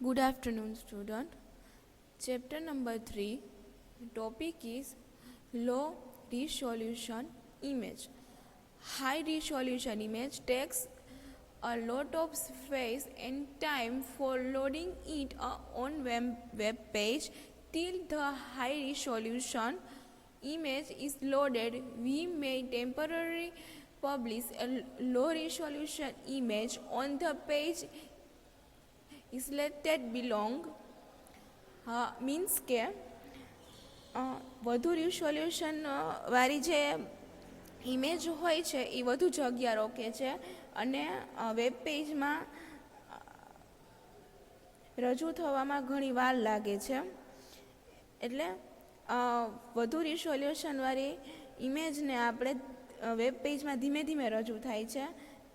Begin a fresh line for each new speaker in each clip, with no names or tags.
Good afternoon, student. Chapter number 3. Topic is low resolution image. High resolution image takes a lot of space and time for loading it on web page. Till the high resolution image is loaded, we may temporarily publish a low resolution image on the page isolated belong. Means કે વધુ resolution વાળી જે image હોય છે એ વધુ જગ્યા રોકે છે અને વેબ પેજમાં રજૂ થવામાં ઘણી વાર લાગે છે. એટલે વધુ રિઝોલ્યુશનવાળી ઇમેજને આપણે વેબ પેજમાં ધીમે ધીમે રજૂ થાય છે.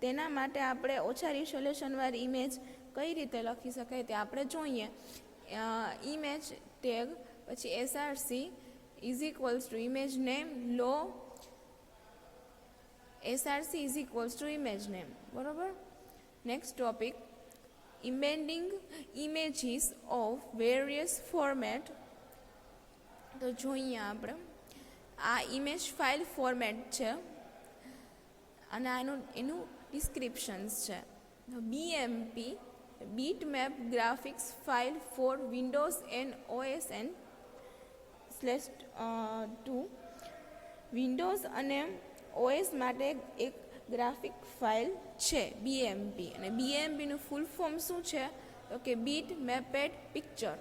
તેના માટે આપણે ઓછા રિઝોલ્યુશનવાળી ઇમેજ કઈ રીતે લખી શકાય તે આપણે જોઈએ. ઇમેજ ટેગ પછી SRC is equals to image name લો SRC is equals to image name. બરાબર. Next topic embedding images of various format. તો જોઈએ આપણે આ ઇમેજ ફાઇલ ફોર્મેટ છે અને એનું ડિસ્ક્રિપ્શન્સ છે. BMP bitmap graphics file for Windows and OS N/2 Windows અને OS માટે એક ગ્રાફિક ફાઇલ છે BMP. અને BMPનું ફૂલ ફોર્મ શું છે તો કે બીટ મેપેડ પિક્ચર.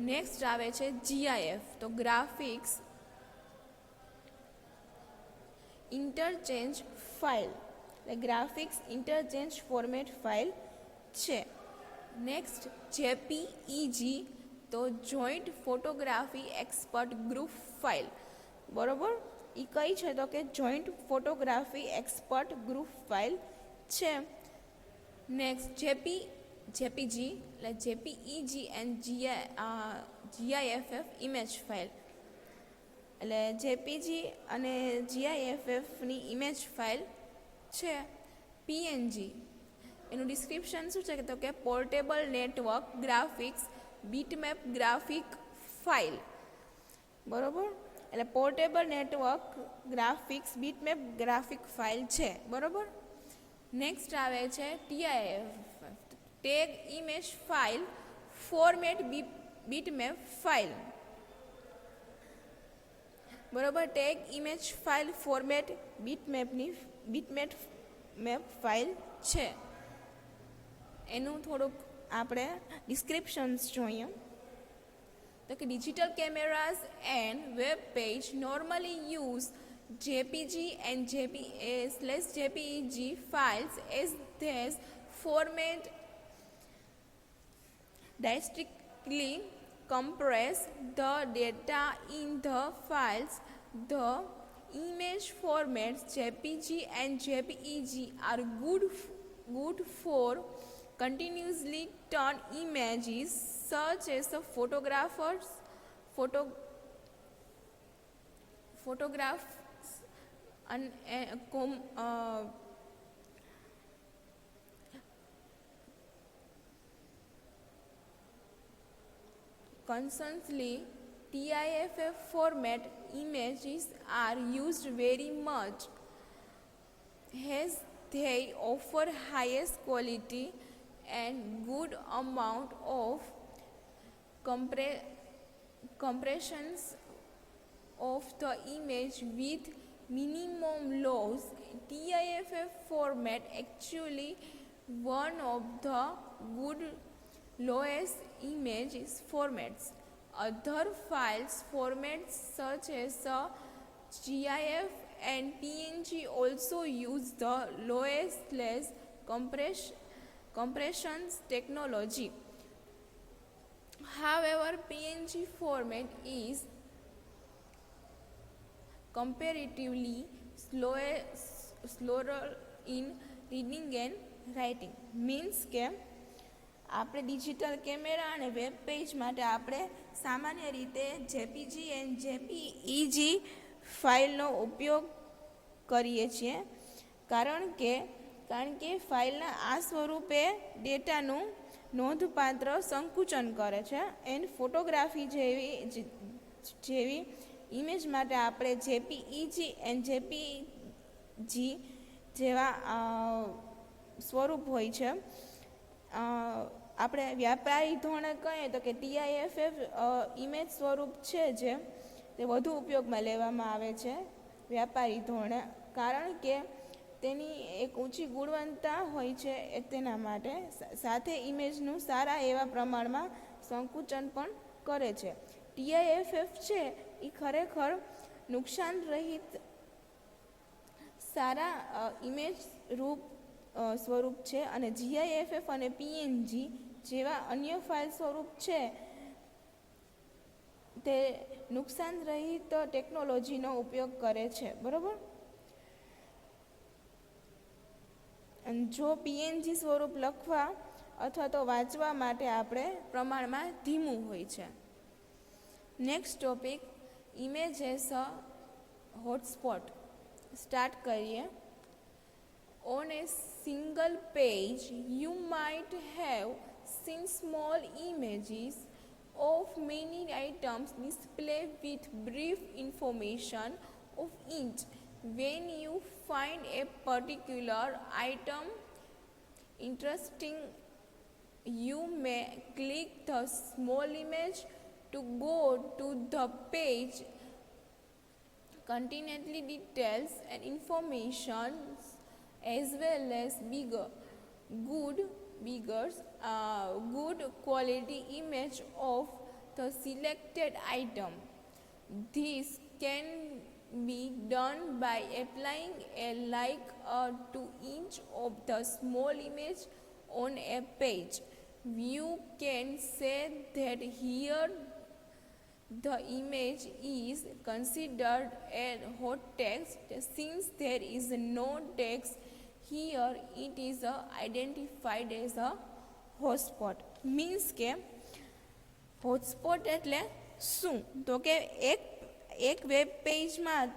નેક્સ્ટ આવે છે GIF. તો ગ્રાફિક્સ ઇન્ટરચેન્જ ફાઇલ, એટલે ગ્રાફિક્સ ઇન્ટરચેન્જ ફોર્મેટ ફાઇલ છે. Next JPEG. તો joint photography expert group file. બરાબર. એ કઈ છે તો કે joint photography expert group file છે. નેક્સ્ટ JPG એટલે JPEG and GIF image file. એટલે JPG અને GIFની ઇમેજ ફાઇલ છે. PNG એનું ડિસ્ક્રિપ્શન શું છે તો કે portable network graphics bitmap graphic file. બરાબર. એટલે portable network graphics bitmap graphic file છે. બરાબર. નેક્સ્ટ આવે છે TIF tag image file format bitmap file. બરાબર. Tag image file format bitmap file છે. એનું થોડુંક આપણે ડિસ્ક્રિપ્શન્સ જોઈએ. તો કે digital cameras and web page normally use JPG and JPEG files as these format drastically compress the data in the files. The image formats JPG and JPEG are good for continuously turn images such as the photographs and constantly TIF format images are used very much as they offer highest quality and good amount of compressions of the image with minimum loss. TIF format actually one of the good lowest image formats. Other files formats such as GIF and PNG also use the lowest compressions technology. However, PNG format is comparatively slower in reading and writing. Means કે આપણે digital camera અને web page માટે આપણે સામાન્ય રીતે JPG and JPEG ફાઇલનો ઉપયોગ કરીએ છીએ. કારણ કે કારણ કે ફાઇલના આ સ્વરૂપે ડેટાનું નોંધપાત્ર સંકુચન કરે છે. એન્ડ ફોટોગ્રાફી જેવી ઇમેજ માટે આપણે જેપીઈજી એન્ડ જેપીજી જેવા સ્વરૂપ હોય છે. આપણે વ્યાપારી ધોરણે કહીએ તો કે TIFF ઇમેજ સ્વરૂપ છે જે તે વધુ ઉપયોગમાં લેવામાં આવે છે વ્યાપારી ધોરણે, કારણ કે તેની એક ઊંચી ગુણવત્તા હોય છે તેના માટે, સાથે ઇમેજનું સારા એવા પ્રમાણમાં સંકુચન પણ કરે છે. TIFF છે એ ખરેખર નુકસાન રહિત સારા ઇમેજ રૂપ સ્વરૂપ છે, અને GIF અને PNG જેવા અન્ય ફાઇલ સ્વરૂપ છે તે નુકસાન રહિત ટેકનોલોજીનો ઉપયોગ કરે છે. બરાબર. જો PNG સ્વરૂપ લખવા અથવા તો વાંચવા માટે આપણે પ્રમાણમાં ધીમું હોય છે. Next topic, image as a hotspot. Start કરીએ. On a single page, you might have seen small images of many items displayed with brief information of each. When you find a particular item interesting, you may click the small image to go to the page containing details and information as well as good quality image of the selected item. This can be done by applying a like to each of the small image on a page. You can say that here the image is considered a hot text since there is no text here, it is identified as a hotspot. Means કે hotspot એટલે શું? તો કે એક web પેજમાં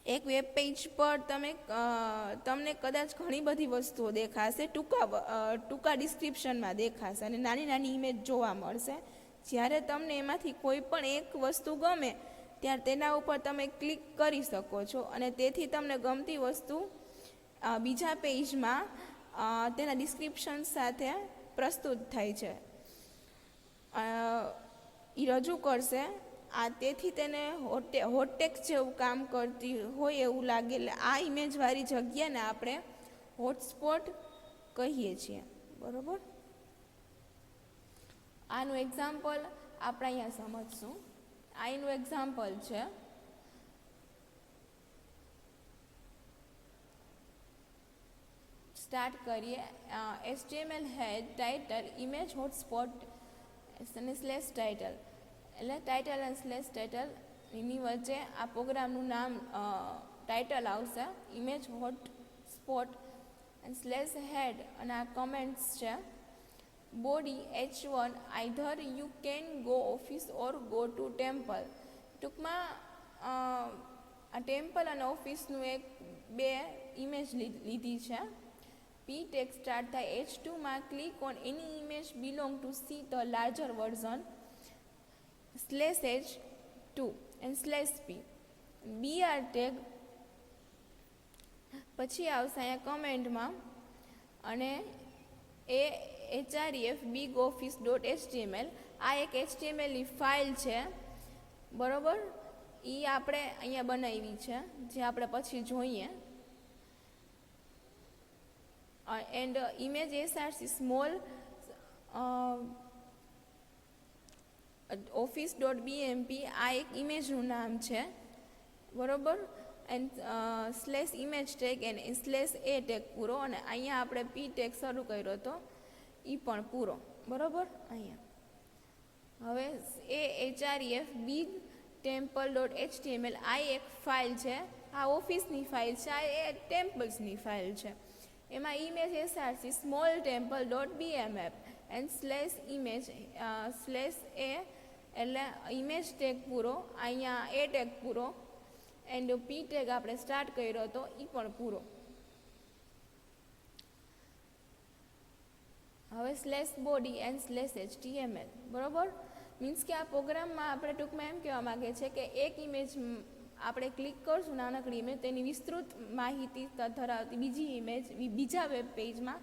એક web page પર તમને કદાચ ઘણી બધી વસ્તુઓ દેખાશે, ટૂંકા ડિસ્ક્રિપ્શનમાં દેખાશે અને નાની નાની ઇમેજ જોવા મળશે. જ્યારે તમને એમાંથી કોઈ પણ એક વસ્તુ ગમે ત્યારે તેના ઉપર તમે ક્લિક કરી શકો છો અને તેથી તમને ગમતી વસ્તુ બીજા પેજમાં તેના ડિસ્ક્રિપ્શન સાથે પ્રસ્તુત થાય છે, એ રજૂ કરશે. તેથી તેને હોટટેક્સ જેવું કામ કરતી હોય એવું લાગે, એટલે આ ઇમેજવાળી જગ્યાને આપણે હોટસ્પોટ કહીએ છીએ. બરાબર. આનું એક્ઝામ્પલ આપણે અહીંયા સમજશું. આ એનું એક્ઝામ્પલ છે. સ્ટાર્ટ કરીએ. HTML head title image hotspot slash title, એટલે ટાઇટલ અને સ્લેશ ટાઇટલ એની વચ્ચે આ પ્રોગ્રામનું નામ ટાઇટલ આવશે, ઇમેજ હોટસ્પોટ અને સ્લેશ હેડ, અને આ કમેન્ટ્સ છે. Body H1 either you can go office or go to temple. ટૂંકમાં આ ટેમ્પલ અને ઓફિસનું બે ઇમેજ લીધી છે. P ટેક્સ્ટ સ્ટાર્ટ થાય H2 માં click on any image belong to see the larger version /H2 and /P. BR tag પછી આવશે અહીંયા કમેન્ટમાં, અને href bigoffice.html આ એક HTML ની ફાઇલ છે. બરાબર. એ આપણે અહીંયા બનાવી છે, જે આપણે પછી જોઈએ. And image src small office.bmp આ એક ઇમેજનું નામ છે. બરાબર. And /image tag and /a tag પૂરો, અને અહીંયા આપણે P ટેગ શરૂ કર્યો હતો એ પણ પૂરો. બરાબર. અહીંયા હવે href big temple.html આ એક ફાઇલ છે, આ ઓફિસની ફાઇલ છે, આ એ ટેમ્પલ્સની ફાઇલ છે. એમાં image src small temple.bmf and /image /a એટલે ઇમેજ ટેગ પૂરો, અહીંયા એ ટેગ પૂરો, એન્ડ P ટેગ આપણે સ્ટાર્ટ કર્યો હતો એ પણ પૂરો. હવે slash body and slash HTML, બરાબર. મીન્સ કે આ પ્રોગ્રામમાં આપણે ટૂંકમાં એમ કહેવા માગે છે કે એક ઇમેજ આપણે ક્લિક કરશું નાનકડી ઇમેજ, તેની વિસ્તૃત માહિતી ધરાવતી બીજી ઇમેજ બીજા વેબ પેજમાં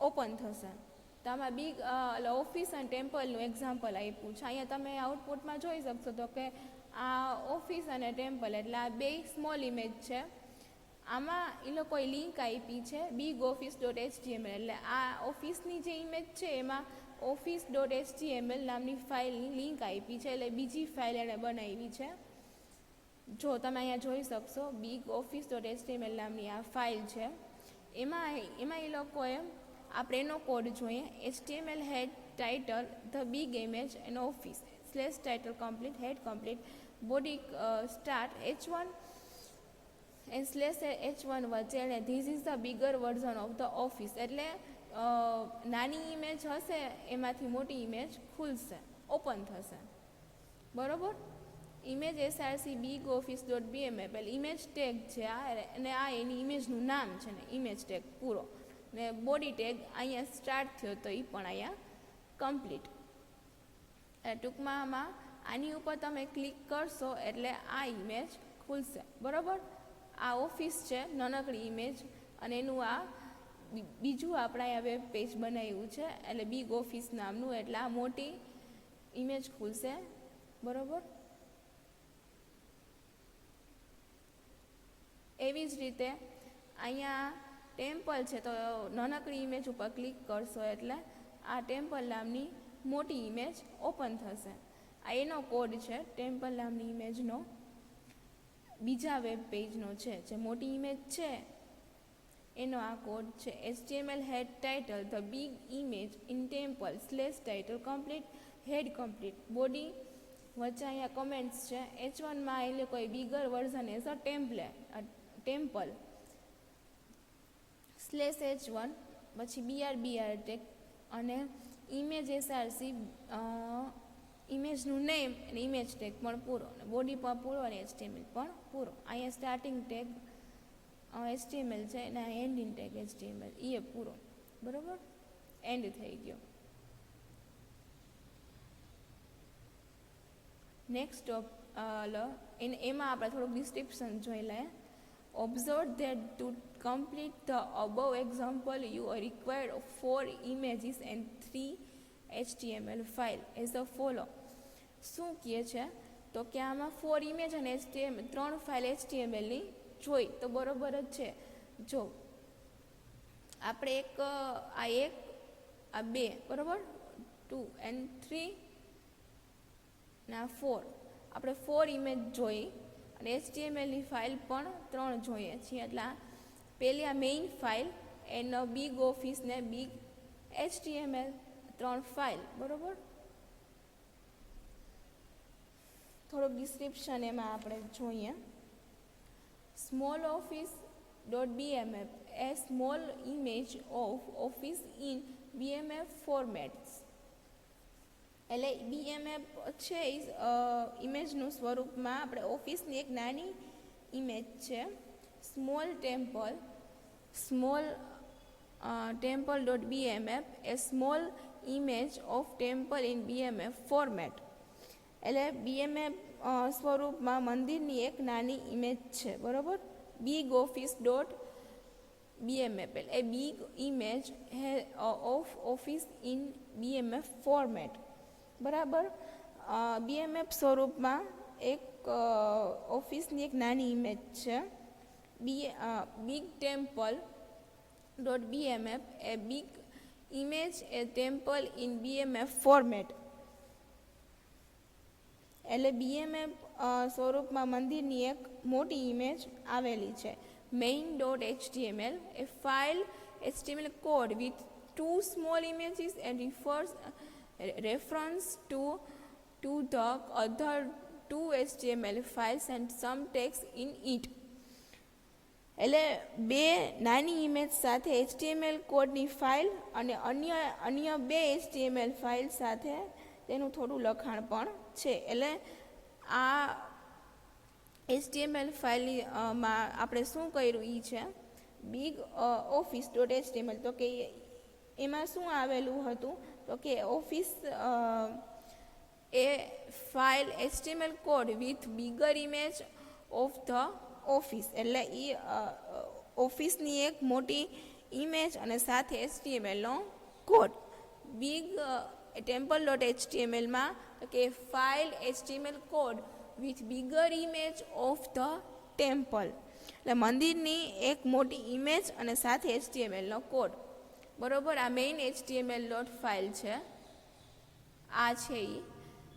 ઓપન થશે. તો આમાં બિગ ઓફિસ અને ટેમ્પલનું એક્ઝામ્પલ આપ્યું છે. અહીંયા તમે આઉટપુટમાં જોઈ શકશો તો કે આ ઓફિસ અને ટેમ્પલ એટલે આ બે સ્મોલ ઇમેજ છે. આમાં એ લોકોએ લિંક આપી છે bigoffice.html, એટલે આ ઓફિસની જે ઇમેજ છે એમાં office.html નામની ફાઇલની લિંક આપી છે, એટલે બીજી ફાઇલ એણે બનાવી છે. જો તમે અહીંયા જોઈ શકશો bigoffice.html નામની આ ફાઇલ છે. એમાં એ લોકોએ આપણે એનો કોડ જોઈએ. HTML head title the big image and office slash title complete head complete body start H1 and slash H1 વચ્ચે, અને this is the bigger version of the office, એટલે નાની ઇમેજ હશે એમાંથી મોટી ઇમેજ ખુલશે, ઓપન થશે, બરાબર. Image src bigoffice.bml image tag છે આ, અને આ એની ઇમેજનું નામ છે ને ઇમેજ ટેગ પૂરો, ને બોડી ટેગ અહીંયા સ્ટાર્ટ થયો તો એ પણ અહીંયા કમ્પ્લીટ. ટૂંકમાં આમાં આની ઉપર તમે ક્લિક કરશો એટલે આ ઇમેજ ખુલશે, બરાબર. આ ઓફિસ છે નાનકડી ઇમેજ, અને એનું આ બીજું આપણે અહીંયા વેબ પેજ બનાવ્યું છે એટલે બિગ ઓફિસ નામનું, એટલે આ મોટી ઇમેજ ખુલશે, બરાબર. એવી જ રીતે અહીંયા ટેમ્પલ છે તો નાનકડી ઇમેજ ઉપર ક્લિક કરશો એટલે આ ટેમ્પલ નામની મોટી ઇમેજ ઓપન થશે. આ એનો કોડ છે ટેમ્પલ નામની ઇમેજનો, બીજા વેબ પેજનો છે જે મોટી ઇમેજ છે એનો આ કોડ છે. HTML head title the big image in temple slash title complete head complete body વચ્ચે અહીંયા કમેન્ટ્સ છે. H1માં એ લોકોએ bigger version as a temple slash H1 પછી BR ટેગ અને ઇમેજ src ઇમેજનું નેમ અને ઇમેજ ટેગ પણ પૂરો, અને બોડી પણ પૂરો અને HTML પણ પૂરો. અહીંયા સ્ટાર્ટિંગ ટેગ HTML છે અને એન્ડિંગ ટેગ HTML એ પૂરો, બરાબર. એન્ડ થઈ ગયો. નેક્સ્ટ એમાં આપણે થોડુંક ડિસ્ક્રિપ્શન જોઈ લઈએ. Observe that to complete the above example you are required 4 images and 3 HTML file as a follow. શું કહે છે તો કે આમાં 4 ઇમેજ અને HTML 3 ફાઇલ HTMLની જોઈ તો બરોબર જ છે. જો આપણે આ બે બરાબર 2 and 3 ના 4 આપણે 4 ઇમેજ જોઈ અને HTMLની ફાઇલ પણ 3 જોઈએ છીએ. એટલે પહેલી આ મેઇન ફાઇલ એનો બિગ ઓફિસ ને બિગ HTML 3 ફાઇલ, બરાબર. થોડુંક ડિસ્ક્રિપ્શન એમાં આપણે જોઈએ. Small office .bmf a small image of office in BMF formats. એટલે BMF છે ઇમેજનું સ્વરૂપમાં આપણે ઓફિસની એક નાની ઇમેજ છે. Small temple.bmf a small image of temple in BMF format. એટલે BMF સ્વરૂપમાં મંદિરની એક નાની ઇમેજ છે, બરાબર. બિગ ઓફિસ .bmf એટલે big image of office in BMF format, બરાબર. BMF સ્વરૂપમાં એક ઓફિસની એક નાની ઇમેજ છે. Big temple.bmf A big image A temple in BMF format. એટલે BMF સ્વરૂપમાં મંદિરની એક મોટી ઇમેજ આવેલી છે. main.html a file HTML code with 2 small images and reference to the other 2 HTML files and some text in it. એટલે બે નાની ઇમેજ સાથે HTML કોડની ફાઇલ અને અન્ય બે HTML ફાઇલ સાથે તેનું થોડું લખાણ પણ છે. એટલે આ HTML ફાઇલની માં આપણે શું કર્યું એ છે બિગ office.html, તો કે એમાં શું આવેલું હતું તો કે office A file HTML code with bigger image of the office, એટલે એ ઓફિસની એક મોટી ઇમેજ અને સાથે HTMLનો કોડ. બિગ ટેમ્પલ ડોટ HTMLમાં કે file HTML code with bigger image of the temple, એટલે મંદિરની એક મોટી ઇમેજ અને સાથે HTMLનો કોડ. બરોબર, આ મેઇન HTML ડોટ ફાઇલ છે, આ છે એ.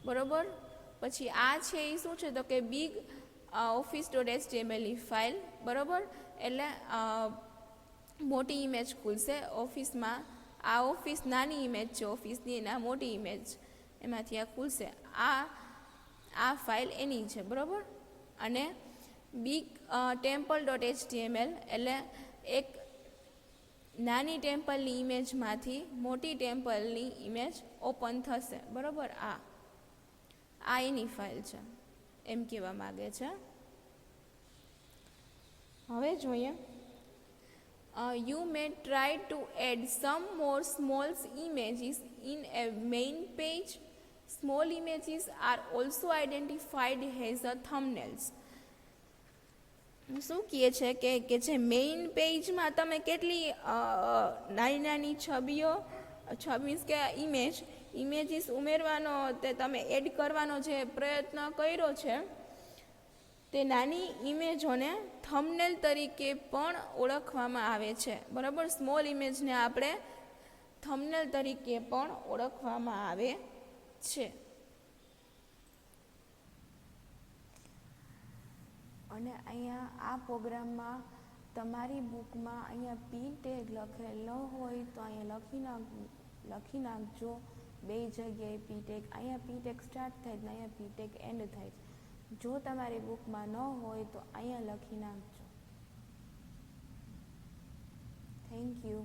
બરોબર, પછી આ છે એ શું છે તો કે બિગ ઓફિસ ડોટ HTMLની ફાઇલ. બરોબર, એટલે મોટી ઇમેજ ખુલશે ઓફિસમાં. આ ઓફિસ નાની ઇમેજ છે ઓફિસની, એના મોટી ઇમેજ એમાંથી આ ખુલશે. આ ફાઇલ એની છે. બરાબર, અને બિગ ટેમ્પલ ડોટ HTML એટલે એક નાની ટેમ્પલની ઇમેજમાંથી મોટી ટેમ્પલની ઇમેજ ઓપન થશે. બરાબર, આ એની ફાઇલ છે એમ કહેવા માગે છે. હવે જોઈએ, you may try to add some more small images in a main page. Small images are also identified as a thumbnails. શું કહે છે કે જે મેઇન પેજમાં તમે કેટલી નાની નાની છબીઓ મીન્સ કે ઇમેજીસ ઉમેરવાનો, તે તમે એડ કરવાનો જે પ્રયત્ન કર્યો છે, તે નાની ઇમેજોને થંબનેલ તરીકે પણ ઓળખવામાં આવે છે. બરાબર, સ્મોલ ઇમેજને આપણે થંબનેલ તરીકે પણ ઓળખવામાં આવે છે. અને અહીંયા આ પ્રોગ્રામમાં તમારી બુકમાં અહીંયા પી ટેગ લખેલ ન હોય તો અહીંયા લખી નાખજો. બે જગ્યાએ પી ટેગ, અહીંયા પી ટેગ સ્ટાર્ટ થાય ને અહીંયા પી ટેગ એન્ડ થાય. જો તમારી બુકમાં ન હોય તો અહીંયા લખી નાખજો. Thank you.